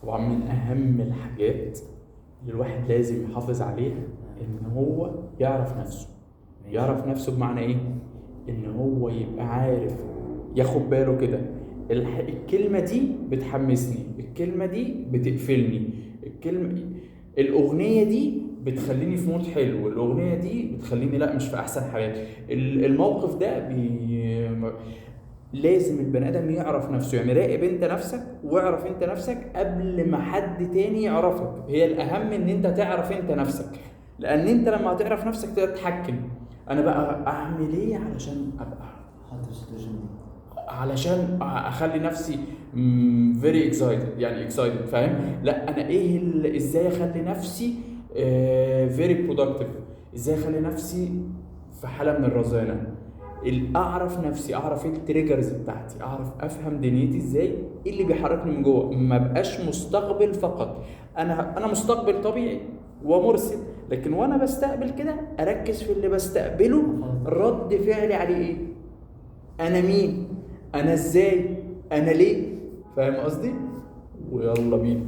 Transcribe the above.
طبعا من اهم الحاجات اللي الواحد لازم يحافظ عليها ان هو يعرف نفسه. يعرف نفسه بمعنى ايه؟ ان هو يبقى عارف، ياخد باله كده. الكلمة دي بتحمسني، الكلمة دي بتقفلني، الأغنية دي بتخليني في مود حلو، الأغنية دي بتخليني لا مش في أحسن حالات. الموقف ده لازم البني ادم يعرف نفسه. يعني راقب انت نفسك واعرف انت نفسك قبل ما حد تاني يعرفك. هي الاهم ان انت تعرف انت نفسك، لان انت لما هتعرف نفسك تقدر تتحكم. انا بقى اعمل ايه علشان ابقى، حط في السيتويشن دي. علشان اخلي نفسي فيري اكسايتد، يعني اكسايتد، فاهم؟ لا انا ايه ازاي اخلي نفسي فيري برودكتيف، ازاي اخلي نفسي في حاله من الرزانه. اعرف نفسي، اعرف ايه التريجرز بتاعتي، اعرف افهم دنيتي ازاي، ايه اللي بيحركني من جوه. ما بقاش مستقبل فقط. انا مستقبل طبيعي ومرسل، لكن وانا بستقبل كده اركز في اللي بستقبله، رد فعلي عليه ايه، انا مين، انا ازاي، انا ليه. فاهم قصدي؟ ويلا بينا.